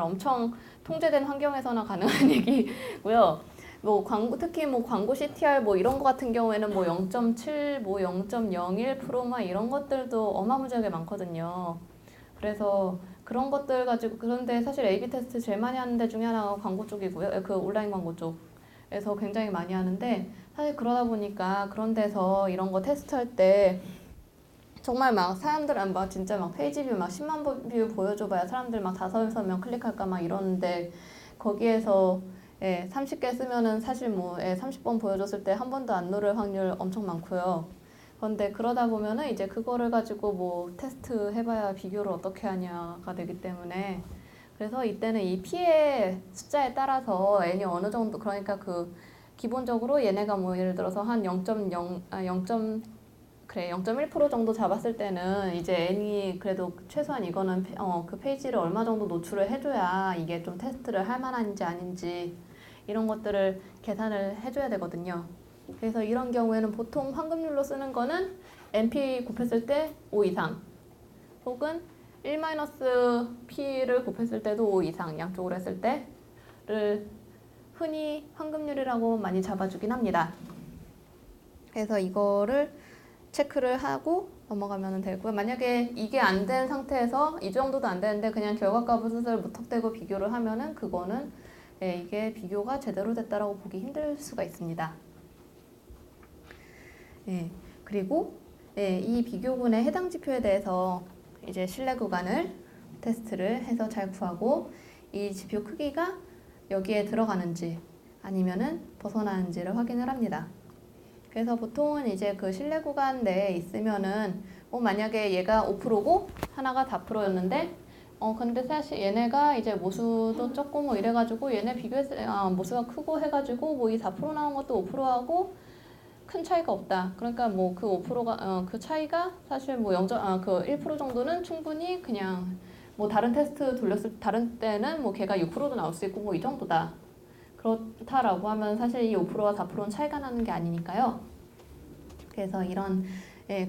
A: 엄청 통제된 환경에서나 가능한 얘기고요. 뭐 특히 뭐 광고 CTR 뭐 이런 거 같은 경우에는 뭐 0.7, 뭐 0.01%막 이런 것들도 어마무지하게 많거든요. 그래서 그런 것들 가지고 그런데 사실 A/B 테스트 제일 많이 하는 데 중에 하나가 광고 쪽이고요. 그 온라인 광고 쪽에서 굉장히 많이 하는데 사실 그러다 보니까 그런 데서 이런 거 테스트할 때 정말 막 사람들은 막 진짜 막 페이지 뷰 막 10만 뷰 보여줘봐야 사람들 막 5명 클릭할까 막 이러는데 거기에서 30개 쓰면은 사실 뭐 30번 보여줬을 때 한 번도 안 누를 확률 엄청 많고요. 그런데 그러다 보면은 이제 그거를 가지고 뭐 테스트 해봐야 비교를 어떻게 하냐가 되기 때문에 그래서 이때는 이 P의 숫자에 따라서 N이 어느 정도 그러니까 그 기본적으로 얘네가 뭐 예를 들어서 한 0.1% 정도 잡았을 때는 이제 N이 그래도 최소한 이거는 그 페이지를 얼마 정도 노출을 해줘야 이게 좀 테스트를 할 만한지 아닌지 이런 것들을 계산을 해줘야 되거든요. 그래서 이런 경우에는 보통 황금률로 쓰는 거는 NP 곱했을 때 5 이상 혹은 1-P를 곱했을 때도 5 이상 양쪽으로 했을 때를 흔히 황금률이라고 많이 잡아주긴 합니다. 그래서 이거를 체크를 하고 넘어가면 되고요. 만약에 이게 안 된 상태에서 이 정도도 안 되는데 그냥 결과값을 무턱대고 비교를 하면은 그거는 이게 비교가 제대로 됐다라고 보기 힘들 수가 있습니다. 그리고 이 비교군의 해당 지표에 대해서 이제 신뢰 구간을 테스트를 해서 잘 구하고 이 지표 크기가 여기에 들어가는지 아니면은 벗어나는지를 확인을 합니다. 그래서 보통은 이제 그 신뢰 구간 내에 있으면은 만약에 얘가 5%고 하나가 4%였는데 근데 사실 얘네가 이제 모수도 적고 뭐 이래가지고 얘네 비교했을 모수가 크고 해가지고 뭐 이 4% 나온 것도 5%하고 큰 차이가 없다. 그러니까 뭐 그 5%가 그 차이가 사실 뭐 그 1% 정도는 충분히 그냥 뭐 다른 테스트 돌렸을 다른 때는 뭐 걔가 6%도 나올 수 있고 뭐 이 정도다. 그렇다라고 하면 사실 이 5%와 4%는 차이가 나는 게 아니니까요. 그래서 이런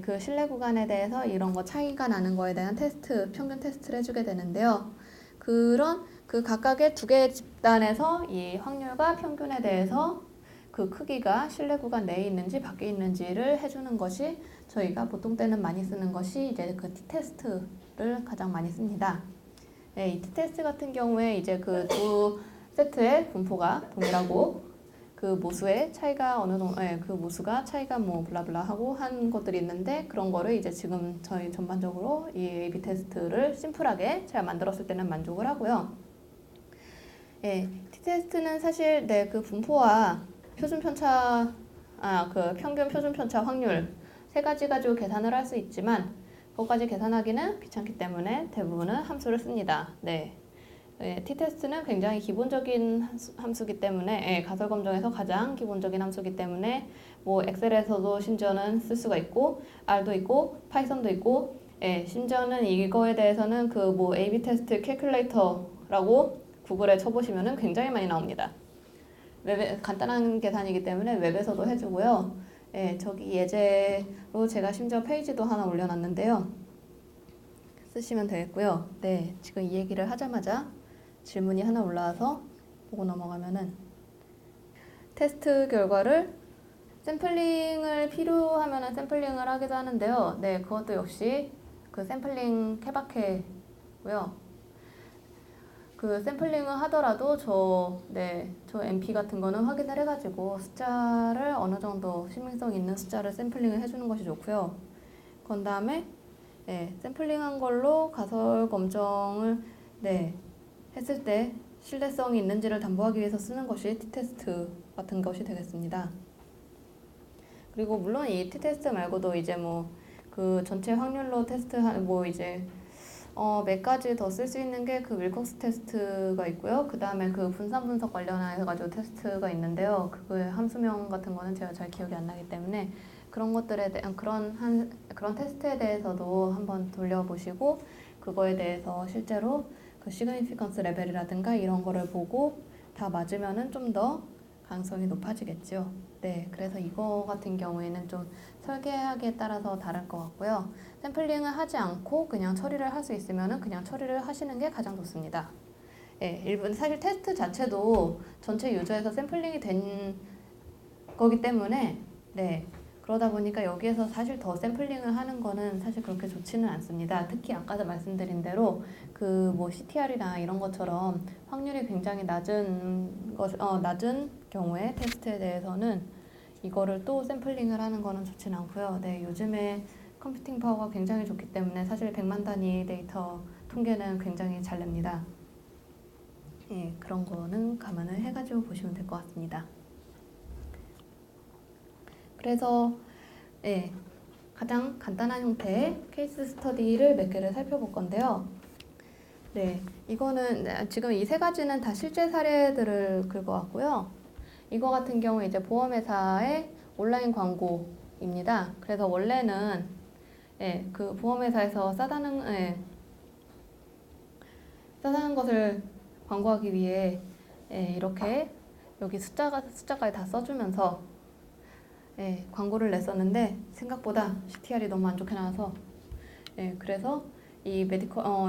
A: 그 실내 구간에 대해서 이런 거 차이가 나는 거에 대한 테스트, 평균 테스트를 해주게 되는데요. 그런 그 각각의 두 개의 집단에서 이 확률과 평균에 대해서 그 크기가 실내 구간 내에 있는지 밖에 있는지를 해주는 것이 저희가 보통 때는 많이 쓰는 것이 이제 그 t-테스트를 가장 많이 씁니다. 이 t-테스트 같은 경우에 이제 그 두 세트의 분포가 동일하고 그 모수의 차이가 어느 정도, 그 모수가 차이가 뭐 블라블라 하고 한 것들이 있는데 그런 거를 이제 지금 저희 전반적으로 이 A/B 테스트를 심플하게 잘 만들었을 때는 만족을 하고요. t-테스트는 사실 그 분포와 표준 편차, 그 평균 표준 편차 확률 세 가지 가지고 계산을 할 수 있지만 그것까지 계산하기는 귀찮기 때문에 대부분은 함수를 씁니다. t-테스트는 굉장히 기본적인 함수기 때문에 가설 검정에서 가장 기본적인 함수기 때문에 뭐 엑셀에서도 심지어는 쓸 수가 있고 R도 있고 파이썬도 있고 심지어는 이거에 대해서는 그 뭐 A/B 테스트 캘큘레이터라고 구글에 쳐보시면은 굉장히 많이 나옵니다. 웹에 간단한 계산이기 때문에 웹에서도 해주고요. 저기 예제로 제가 심지어 페이지도 하나 올려놨는데요. 쓰시면 되겠고요. 지금 이 얘기를 하자마자 질문이 하나 올라와서 보고 넘어가면은 테스트 결과를 샘플링을 필요하면은 샘플링을 하기도 하는데요. 그것도 역시 그 샘플링 케바케고요. 그 샘플링을 하더라도 저 MP 같은 거는 확인을 해가지고 숫자를 어느 정도 신빙성 있는 숫자를 샘플링을 해주는 것이 좋고요. 그 다음에 샘플링한 걸로 가설 검정을 했을 때 신뢰성이 있는지를 담보하기 위해서 쓰는 것이 t-테스트 같은 것이 되겠습니다. 그리고 물론 이 t-테스트 말고도 이제 뭐 그 전체 확률로 테스트하는 뭐 이제 몇 가지 더 쓸 수 있는 게 그 윌콕스 테스트가 있고요. 그 다음에 그 분산 분석 관련해서 가지고 테스트가 있는데요. 그거의 함수명 같은 거는 제가 잘 기억이 안 나기 때문에 그런 것들에 대한 그런 테스트에 대해서도 한번 돌려보시고 그거에 대해서 실제로 그 시그니피컨스 레벨이라든가 이런 거를 보고 다 맞으면은 좀 더 가능성이 높아지겠죠. 그래서 이거 같은 경우에는 좀 설계하기에 따라서 다를 것 같고요. 샘플링을 하지 않고 그냥 처리를 할 수 있으면은 그냥 처리를 하시는 게 가장 좋습니다. 사실 테스트 자체도 전체 유저에서 샘플링이 된 거기 때문에 그러다 보니까 여기에서 사실 더 샘플링을 하는 거는 사실 그렇게 좋지는 않습니다. 특히 아까 말씀드린 대로 그 뭐 CTR이나 이런 것처럼 확률이 굉장히 낮은 경우에 테스트에 대해서는 이거를 또 샘플링을 하는 거는 좋지는 않고요. 요즘에 컴퓨팅 파워가 굉장히 좋기 때문에 사실 100만 단위 데이터 통계는 굉장히 잘 냅니다. 그런 거는 감안을 해가지고 보시면 될 것 같습니다. 그래서 가장 간단한 형태의 케이스 스터디를 몇 개를 살펴볼 건데요. 이거는 지금 이 세 가지는 다 실제 사례들을 긁어왔고요. 이거 같은 경우 이제 보험회사의 온라인 광고입니다. 그래서 원래는 그 보험회사에서 싸다는 것을 광고하기 위해 이렇게 여기 숫자까지 다 써주면서 광고를 냈었는데 생각보다 CTR이 너무 안 좋게 나와서 그래서 이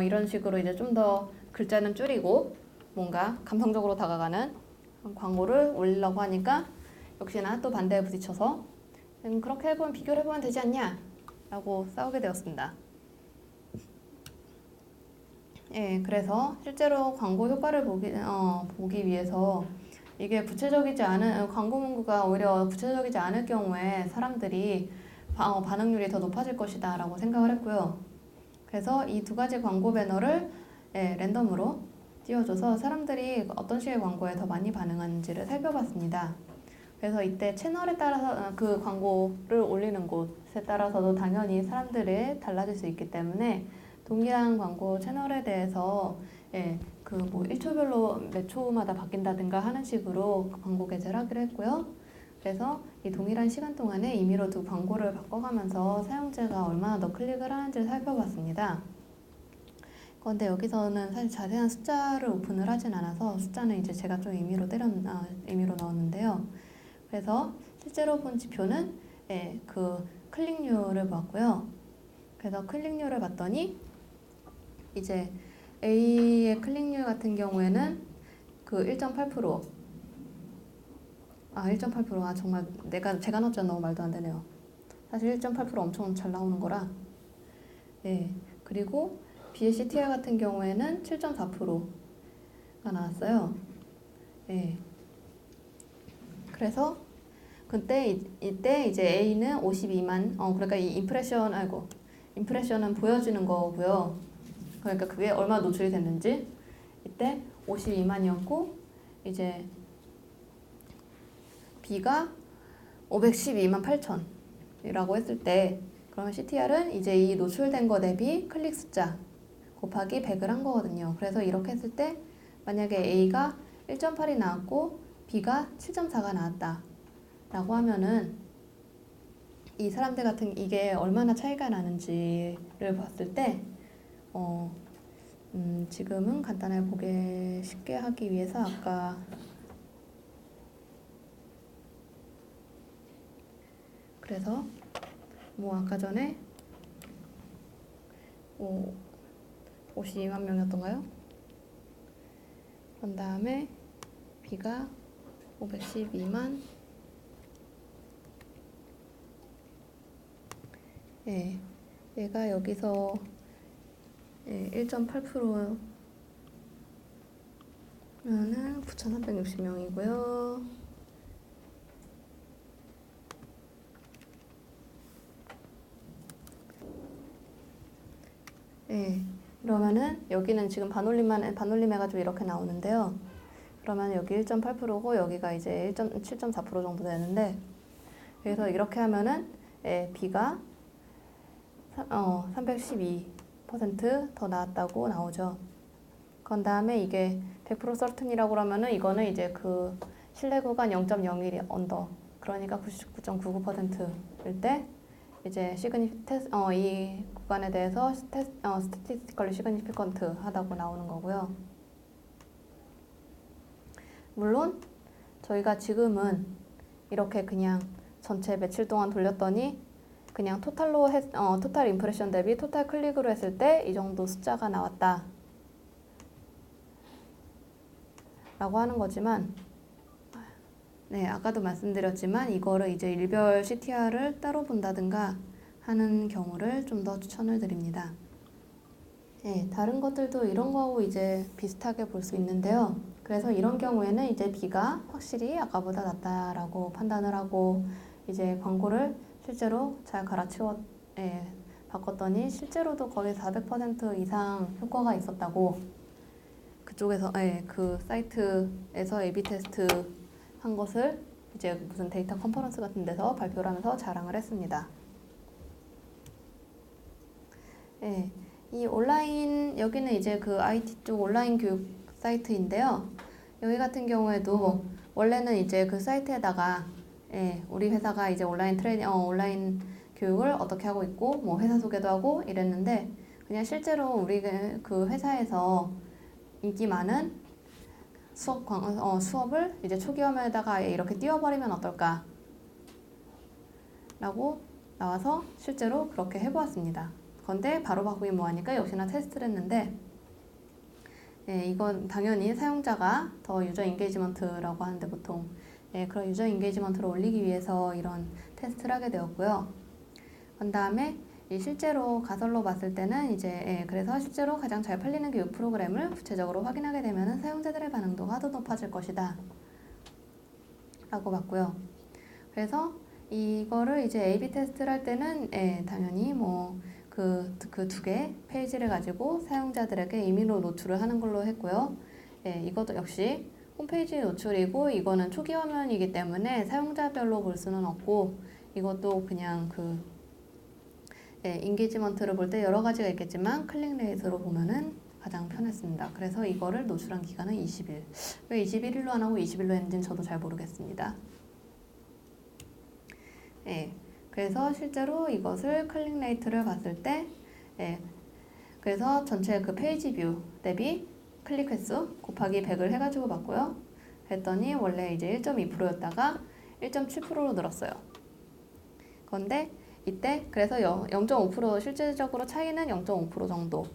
A: 이런 식으로 이제 좀 더 글자는 줄이고 뭔가 감성적으로 다가가는 광고를 올리려고 하니까 역시나 또 반대에 부딪혀서 그렇게 비교를 해보면 되지 않냐 라고 싸우게 되었습니다. 그래서 실제로 광고 효과를 보기 위해서 이게 구체적이지 않은 광고 문구가 오히려 구체적이지 않을 경우에 사람들이 반응률이 더 높아질 것이다 라고 생각을 했고요. 그래서 이 두 가지 광고 배너를 랜덤으로 띄워줘서 사람들이 어떤 식의 광고에 더 많이 반응하는지를 살펴봤습니다. 그래서 이때 채널에 따라서 그 광고를 올리는 곳에 따라서도 당연히 사람들이 달라질 수 있기 때문에 동일한 광고 채널에 대해서 그 뭐 1초별로 몇 초마다 바뀐다든가 하는 식으로 광고 게재를 하기로 했고요. 그래서 이 동일한 시간 동안에 임의로 두 광고를 바꿔가면서 사용자가 얼마나 더 클릭을 하는지를 살펴봤습니다. 그런데 여기서는 사실 자세한 숫자를 오픈을 하진 않아서 숫자는 이제 제가 좀 임의로 넣었는데요. 그래서 실제로 본 지표는 그 클릭률을 봤고요. 그래서 클릭률을 봤더니 이제 A의 클릭률 같은 경우에는 그 1.8%. 1.8%. 정말 제가 넣었잖아. 너무 말도 안 되네요. 사실 1.8% 엄청 잘 나오는 거라. 예. 그리고 B의 CTR 같은 경우에는 7.4%가 나왔어요. 예. 그래서 그때 이때 이제 A는 52만. 그러니까 이 임프레션은 보여지는 거고요. 그러니까 그게 얼마 노출이 됐는지 이때 52만이었고 이제 B가 512만 8천이라고 했을 때 그러면 CTR은 이제 이 노출된 거 대비 클릭 숫자 곱하기 100을 한 거거든요. 그래서 이렇게 했을 때 만약에 A가 1.8이 나왔고 B가 7.4가 나왔다 라고 하면은 이 사람들 같은 이게 얼마나 차이가 나는지를 봤을 때 지금은 간단하게 보기 쉽게 하기 위해서 아까 그래서 뭐 아까 전에 52만 명이었던가요? 그런 다음에 B가 512만. 예, 얘가 여기서 1.8%면은 9,360명이고요. 예, 그러면은 여기는 지금 반올림 해가지고 이렇게 나오는데요. 그러면 여기 1.8%고 여기가 이제 7.4% 정도 되는데 그래서 이렇게 하면은 B가 312% 더 나왔다고 나오죠. 그런 다음에 이게 100% 서튼이라고 그러면은 이거는 이제 그 신뢰 구간 0.01 언더 그러니까 99.99%일 때 이제 이 구간에 대해서 statistically significant 하다고 나오는 거고요. 물론 저희가 지금은 이렇게 그냥 전체 며칠 동안 돌렸더니 그냥 토탈 임프레션 대비 토탈 클릭으로 했을 때 이 정도 숫자가 나왔다 라고 하는 거지만 아까도 말씀드렸지만 이거를 이제 일별 CTR을 따로 본다든가 하는 경우를 좀 더 추천을 드립니다. 다른 것들도 이런 거하고 이제 비슷하게 볼 수 있는데요. 그래서 이런 경우에는 이제 B가 확실히 아까보다 낫다라고 판단을 하고 이제 광고를 실제로 잘 바꿨더니 실제로도 거의 400% 이상 효과가 있었다고 그쪽에서 그 사이트에서 A/B 테스트 한 것을 이제 무슨 데이터 컨퍼런스 같은 데서 발표를 하면서 자랑을 했습니다. 이 온라인 여기는 이제 그 IT 쪽 온라인 교육 사이트인데요. 여기 같은 경우에도 원래는 이제 그 사이트에다가 우리 회사가 이제 온라인 교육을 어떻게 하고 있고 뭐 회사 소개도 하고 이랬는데 그냥 실제로 우리 그 회사에서 인기 많은 수업을 이제 초기 화면에다가 이렇게 띄워버리면 어떨까 라고 나와서 실제로 그렇게 해보았습니다. 그런데 바로 바꾸기 뭐하니까 역시나 테스트를 했는데 이건 당연히 사용자가 더 유저 인게이지먼트라고 하는데 보통 그런 유저 인게이지먼트를 올리기 위해서 이런 테스트를 하게 되었고요. 그 다음에 실제로 가설로 봤을 때는 이제 그래서 실제로 가장 잘 팔리는 교육 프로그램을 구체적으로 확인하게 되면 사용자들의 반응도가 더 높아질 것이다 라고 봤고요. 그래서 이거를 이제 A/B 테스트를 할 때는 당연히 뭐 그 두 개 페이지를 가지고 사용자들에게 임의로 노출을 하는 걸로 했고요. 이것도 역시 홈페이지 노출이고 이거는 초기 화면이기 때문에 사용자별로 볼 수는 없고 이것도 그냥 인게이지먼트를 볼 때 여러 가지가 있겠지만 클릭 레이트로 보면은 가장 편했습니다. 그래서 이거를 노출한 기간은 20일. 왜 21일로 안 하고 20일로 했는지는 저도 잘 모르겠습니다. 그래서 실제로 이것을 클릭 레이트를 봤을 때 그래서 전체 그 페이지 뷰 대비 클릭 횟수 곱하기 100을 해가지고 봤고요. 했더니 원래 이제 1.2%였다가 1.7%로 늘었어요. 그런데 이때 그래서 0.5% 실질적으로 차이는 0.5% 정도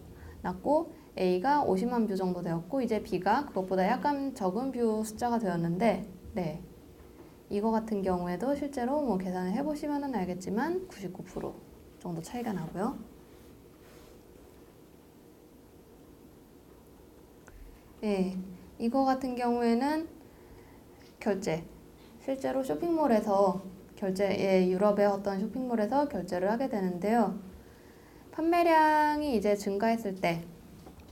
A: 났고 A가 50만 뷰 정도 되었고 이제 B가 그것보다 약간 적은 뷰 숫자가 되었는데 네. 이거 같은 경우에도 실제로 뭐 계산을 해보시면 알겠지만 99% 정도 차이가 나고요. 네, 이거 같은 경우에는 결제. 실제로 쇼핑몰에서 유럽의 어떤 쇼핑몰에서 결제를 하게 되는데요. 판매량이 이제 증가했을 때,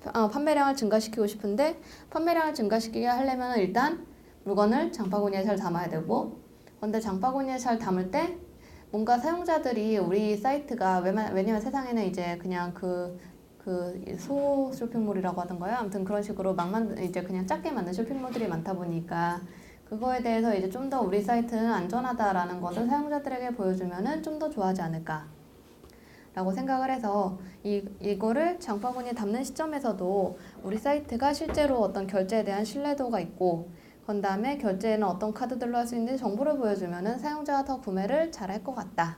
A: 판매량을 증가시키고 싶은데, 판매량을 증가시키게 하려면 일단 물건을 장바구니에 잘 담아야 되고, 근데 장바구니에 잘 담을 때, 뭔가 사용자들이 우리 사이트가, 왜냐면 세상에는 이제 그냥 소 쇼핑몰이라고 하던가요? 아무튼 그런 식으로 이제 그냥 작게 만든 쇼핑몰들이 많다 보니까 그거에 대해서 이제 좀 더 우리 사이트는 안전하다라는 것을 사용자들에게 보여주면은 좀 더 좋아하지 않을까 라고 생각을 해서 이거를 장바구니에 담는 시점에서도 우리 사이트가 실제로 어떤 결제에 대한 신뢰도가 있고 그 다음에 결제에는 어떤 카드들로 할 수 있는지 정보를 보여주면은 사용자가 더 구매를 잘할 것 같다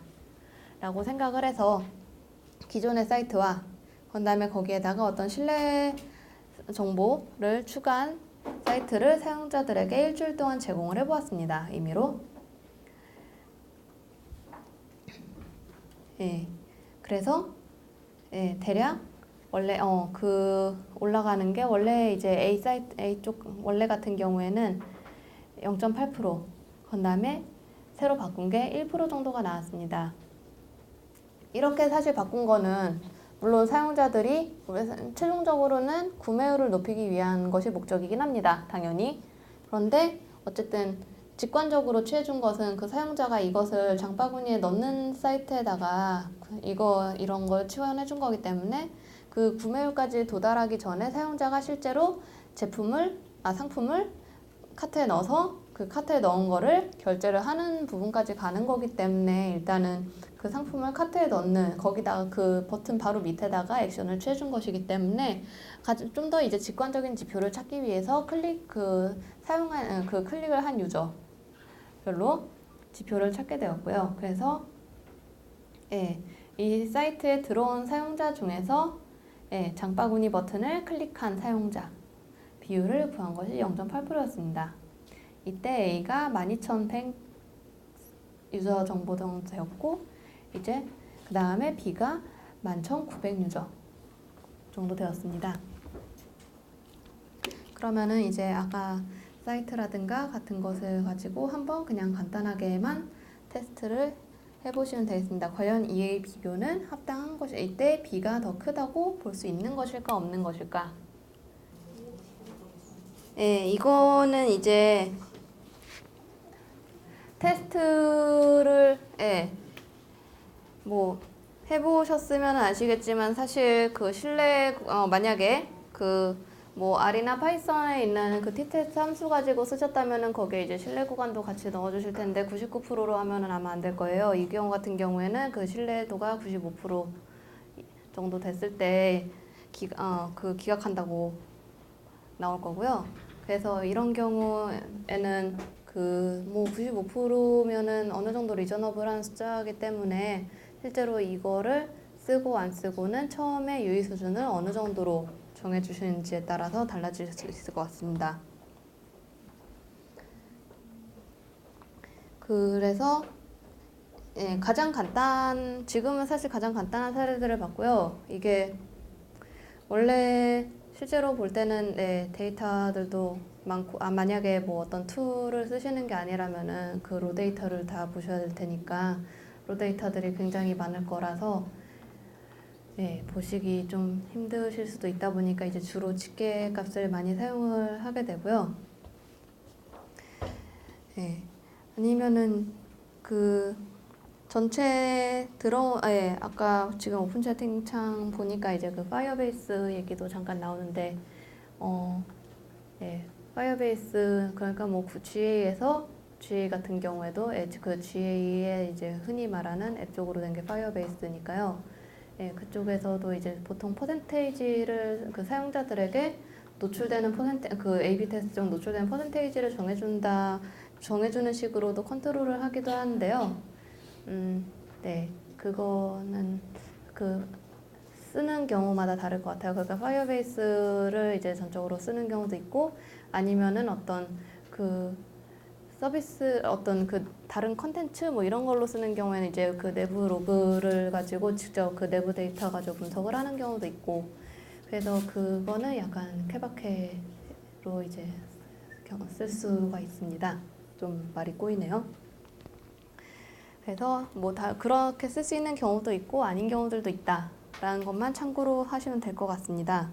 A: 라고 생각을 해서 기존의 사이트와 그 다음에 거기에다가 어떤 신뢰 정보를 추가한 사이트를 사용자들에게 일주일 동안 제공을 해보았습니다. 임의로. 예. 그래서 예, 대략 원래 올라가는 게 원래 이제 A 쪽 원래 같은 경우에는 0.8% 그다음에 새로 바꾼 게 1% 정도가 나왔습니다. 이렇게 사실 바꾼 거는 물론 사용자들이 최종적으로는 구매율을 높이기 위한 것이 목적이긴 합니다. 당연히. 그런데 어쨌든 직관적으로 취해준 것은 그 사용자가 이것을 장바구니에 넣는 사이트에다가 이런 걸 지원해준 거기 때문에 그 구매율까지 도달하기 전에 사용자가 실제로 상품을 카트에 넣어서 그 카트에 넣은 거를 결제를 하는 부분까지 가는 거기 때문에 일단은 그 상품을 카트에 넣는 거기다가 그 버튼 바로 밑에다가 액션을 취해준 것이기 때문에 좀 더 이제 직관적인 지표를 찾기 위해서 클릭을 한 유저별로 지표를 찾게 되었고요. 그래서 예, 이 사이트에 들어온 사용자 중에서 장바구니 버튼을 클릭한 사용자 비율을 구한 것이 0.8%였습니다. 이때 A가 12,100 유저 정도 되었고 이제 그 다음에 B가 11,900 유저 정도 되었습니다. 그러면은 이제 아까 사이트라든가 같은 것을 가지고 한번 그냥 간단하게만 테스트를 해보시면 되겠습니다. 과연 이의 비교는 합당한 것이 이때 B가 더 크다고 볼 수 있는 것일까 없는 것일까? 이거는 이제 테스트를 뭐 해보셨으면 아시겠지만 사실 그 만약에 R이나 파이썬에 있는 그 tTest 함수 가지고 쓰셨다면은 거기에 이제 신뢰 구간도 같이 넣어주실 텐데 99%로 하면은 아마 안 될 거예요. 이 경우 같은 경우에는 그 신뢰도가 95% 정도 됐을 때 기각한다고 나올 거고요. 그래서 이런 경우에는 95%면은 어느 정도 리저너블한 숫자이기 때문에 실제로 이거를 쓰고 안 쓰고는 처음에 유의 수준을 어느 정도로 정해주시는지에 따라서 달라질 수 있을 것 같습니다. 그래서 지금은 사실 가장 간단한 사례들을 봤고요. 이게 원래 실제로 볼 때는 데이터들도 많고 만약에 뭐 어떤 툴을 쓰시는 게 아니라면은 그 로 데이터를 다 보셔야 될 테니까 로 데이터들이 굉장히 많을 거라서 보시기 좀 힘드실 수도 있다 보니까 이제 주로 집계 값을 많이 사용을 하게 되고요. 아니면은 전체 아까 지금 오픈 채팅창 보니까 이제 그 파이어베이스 얘기도 잠깐 나오는데 파이어베이스 그러니까 뭐 GA 같은 경우에도 그 GA에 이제 흔히 말하는 앱 쪽으로 된 게 파이어베이스니까요. 그쪽에서도 이제 보통 퍼센테이지를 그 사용자들에게 노출되는 그 A/B 테스트 중 노출되는 퍼센테이지를 정해주는 식으로도 컨트롤을 하기도 하는데요. 그거는 그 쓰는 경우마다 다를 것 같아요. 그러니까 파이어베이스를 이제 전적으로 쓰는 경우도 있고 아니면은 어떤 그 서비스 어떤 그 다른 컨텐츠 뭐 이런 걸로 쓰는 경우에는 이제 그 내부 로그를 가지고 직접 그 내부 데이터 가지고 분석을 하는 경우도 있고 그래서 그거는 약간 케바케로 이제 쓸 수가 있습니다. 좀 말이 꼬이네요. 그래서 뭐 다 그렇게 쓸 수 있는 경우도 있고 아닌 경우들도 있다라는 것만 참고로 하시면 될 것 같습니다.